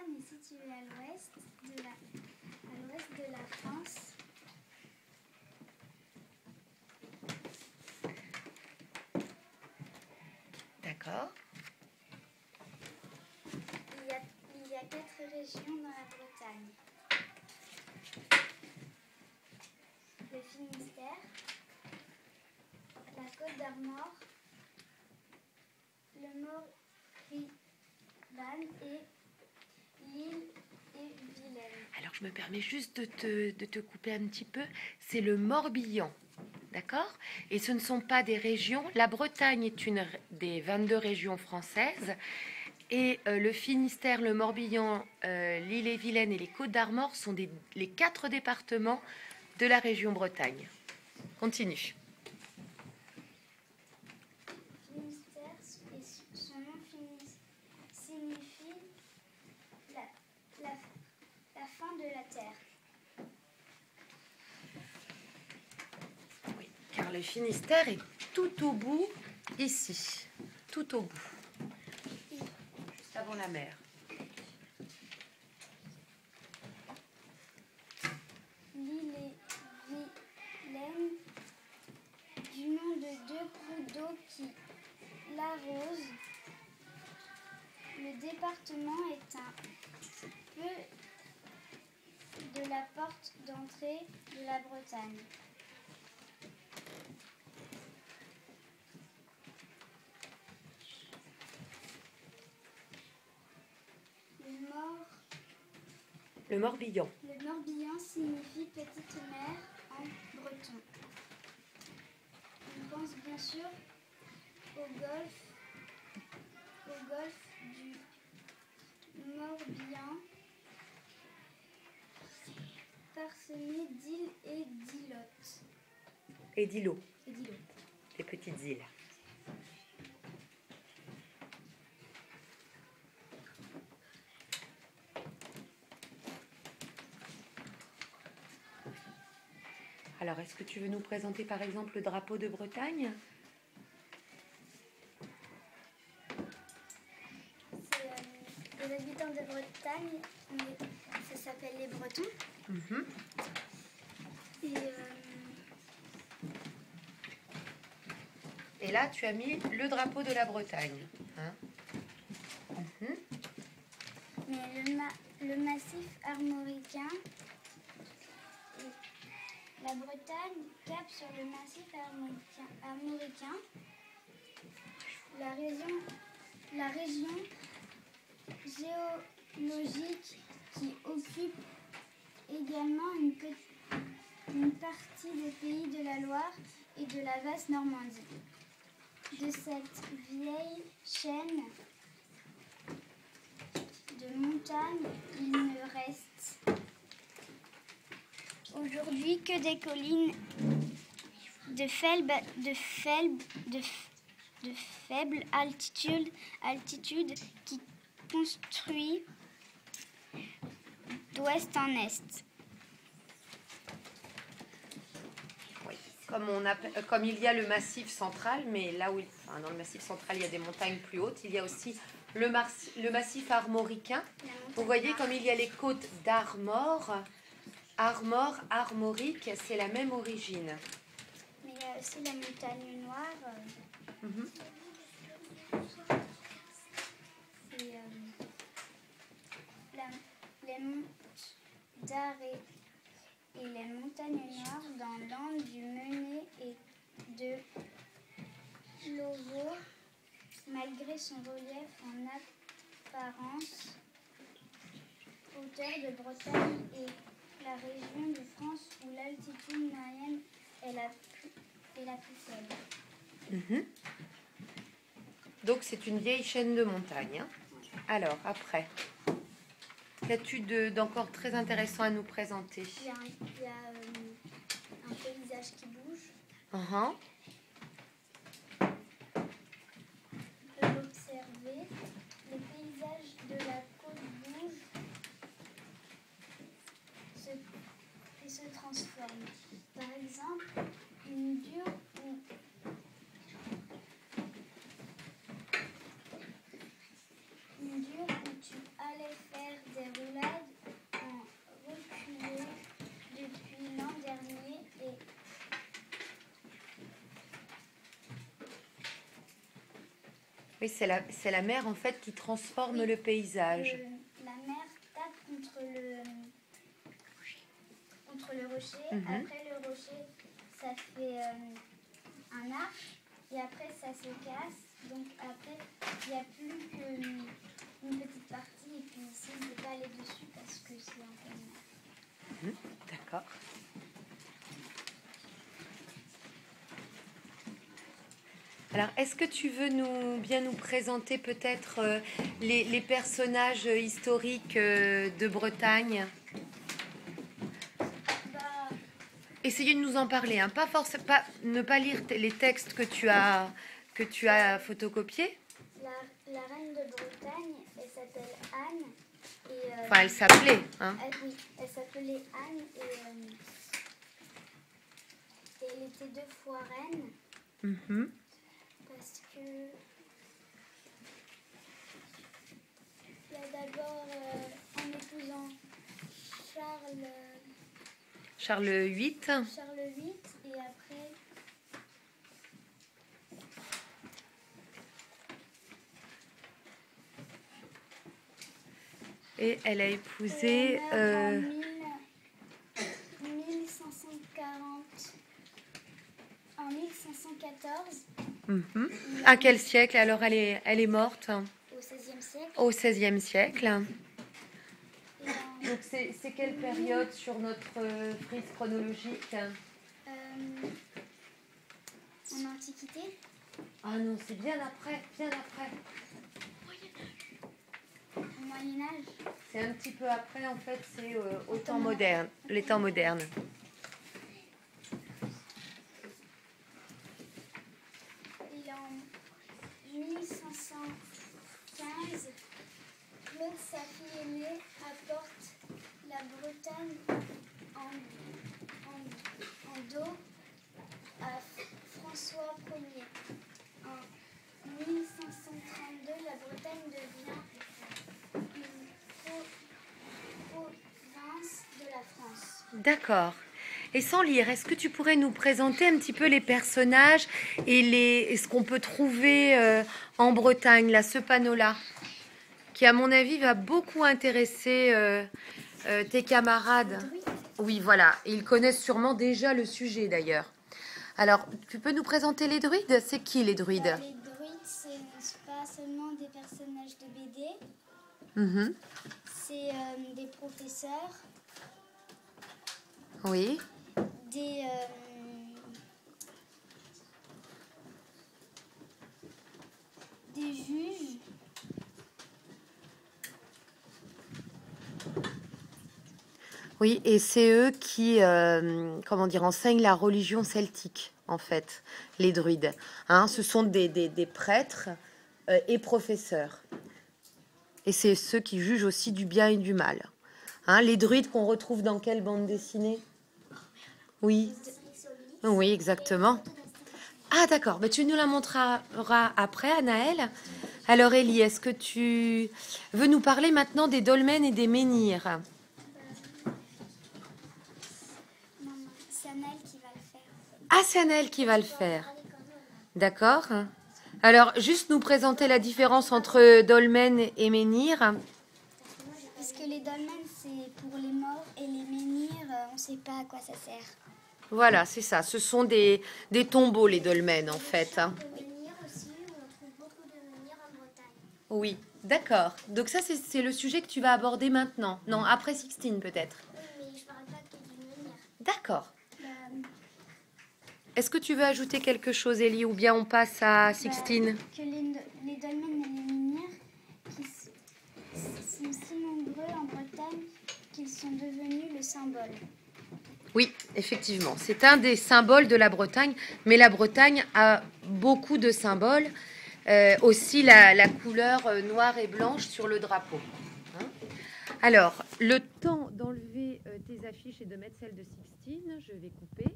Bretagne est située à l'ouest de la France. D'accord. Il y a 4 régions dans la Bretagne. Le Finistère, la Côte d'Armor, le Morbihan et l'île et Vilaine. Alors, je me permets juste de te couper un petit peu. C'est le Morbihan, d'accord? Et ce ne sont pas des régions. La Bretagne est une des 22 régions françaises. Et le Finistère, le Morbihan, l'Ille-et-Vilaine et les Côtes-d'Armor sont les 4 départements de la région Bretagne. Continue. Finistère, son nom signifie la fin de la terre. Oui, car le Finistère est tout au bout, ici. Tout au bout. Juste avant la mer. L'île et Vilaine, du nom de 2 cours d'eau qui l'arrosent. Le département est un peu de la porte d'entrée de la Bretagne. Le Morbihan. Le Morbihan signifie petite mer en breton. On pense bien sûr au golfe du Morbihan, parsemé d'îles et d'îlots. Et d'îlots. Les petites îles. Alors, est-ce que tu veux nous présenter par exemple le drapeau de Bretagne? C'est les habitants de Bretagne, ça s'appelle les Bretons. Et là, tu as mis le drapeau de la Bretagne. Hein? Mais le massif armoricain, la Bretagne capte sur le massif armoricain. La région géologique qui occupe également une partie des pays de la Loire et de la vaste Normandie. De cette vieille chaîne de montagnes, il ne reste aujourd'hui que des collines de faible altitude qui construit d'ouest en est. Oui. Comme il y a le massif central, mais là où, dans le massif central, il y a des montagnes plus hautes, il y a aussi le massif armoricain. Vous voyez, comme il y a les côtes d'Armor, Armorique, c'est la même origine. Mais il y a aussi la montagne noire. Les monts d'Arrée et les montagnes noires dans l'Ande du Menet et de Lovo, malgré son relief en apparence, hauteur de Bretagne et la région de France où l'altitude moyenne est la plus faible. Donc c'est une vieille chaîne de montagnes. Hein. Alors, après, qu'as-tu d'encore très intéressant à nous présenter? Il y a un paysage qui bouge. Uh-huh. On peut l'observer. Les paysages de la côte bougent et se transforment. Par exemple, une dure où tu allais faire des Oui, c'est la mer en fait qui transforme le paysage. La mer tape contre le rocher. Après le rocher, ça fait un arc. Et après, ça se casse. Donc après, il n'y a plus qu'une petite partie. Et puis ici, je ne peux pas aller dessus parce que c'est en pleine mer. D'accord. Alors, est-ce que tu veux bien nous présenter peut-être les personnages historiques de Bretagne? Essayez de nous en parler, hein. Ne pas lire les textes que tu as photocopiés. La reine de Bretagne, elle s'appelle Anne. Enfin, elle s'appelait. Hein. Oui, elle s'appelait Anne et elle était 2 fois reine. Parce que il y a d'abord en épousant Charles VIII. Charles VIII et après et elle a épousé en 1540 en 1514. À quel siècle? Alors elle est morte Au XVIe siècle. Au XVIe siècle. Donc c'est quelle période sur notre frise chronologique? En Antiquité. Ah non, c'est bien après, bien après. Au Moyen-Âge. C'est un petit peu après, en fait, c'est au temps moderne, les temps modernes. Et en 1515, Claude, sa fille aînée, apporte la Bretagne en dos à François Ier. En 1532, la Bretagne devient une province de la France. D'accord. Et sans lire, est-ce que tu pourrais nous présenter un petit peu les personnages et ce qu'on peut trouver en Bretagne, là, ce panneau-là, qui, à mon avis, va beaucoup intéresser tes camarades. Oui, voilà. Ils connaissent sûrement déjà le sujet, d'ailleurs. Alors, tu peux nous présenter les druides? C'est qui, les druides? Les druides, ce n'est pas seulement des personnages de BD. C'est des professeurs. Oui. Des juges. Oui, et c'est eux qui, enseignent la religion celtique, en fait, les druides. Hein, ce sont des prêtres et professeurs. Et c'est ceux qui jugent aussi du bien et du mal. Hein, les druides qu'on retrouve dans quelle bande dessinée? Oui. Oui, exactement. Ah, d'accord. Mais tu nous la montreras après, Anaëlle. Alors, Élie, est-ce que tu veux nous parler maintenant des dolmens et des menhirs? C'est Anaëlle qui va le faire. Ah, c'est Anaëlle qui va le faire. D'accord. Alors, juste nous présenter la différence entre dolmen et menhir. Parce que les dolmens, c'est pour les morts et les menhirs, on ne sait pas à quoi ça sert. Voilà, c'est ça. Ce sont des tombeaux, les dolmens, en fait. Les menhirs aussi, on trouve beaucoup de menhirs en Bretagne. Oui, d'accord. Donc ça, c'est le sujet que tu vas aborder maintenant. Non, après Sixtine, peut-être. Oui, mais je ne parle pas que du menhir. D'accord. Est-ce que tu veux ajouter quelque chose, Élie, ou bien on passe à Sixtine? Que les dolmens et les menhirs sont si nombreux en Bretagne qu'ils sont devenus le symbole. Oui, effectivement. C'est un des symboles de la Bretagne, mais la Bretagne a beaucoup de symboles. Aussi la couleur noire et blanche sur le drapeau. Hein? Alors, le temps d'enlever tes affiches et de mettre celles de Sixtine, je vais couper.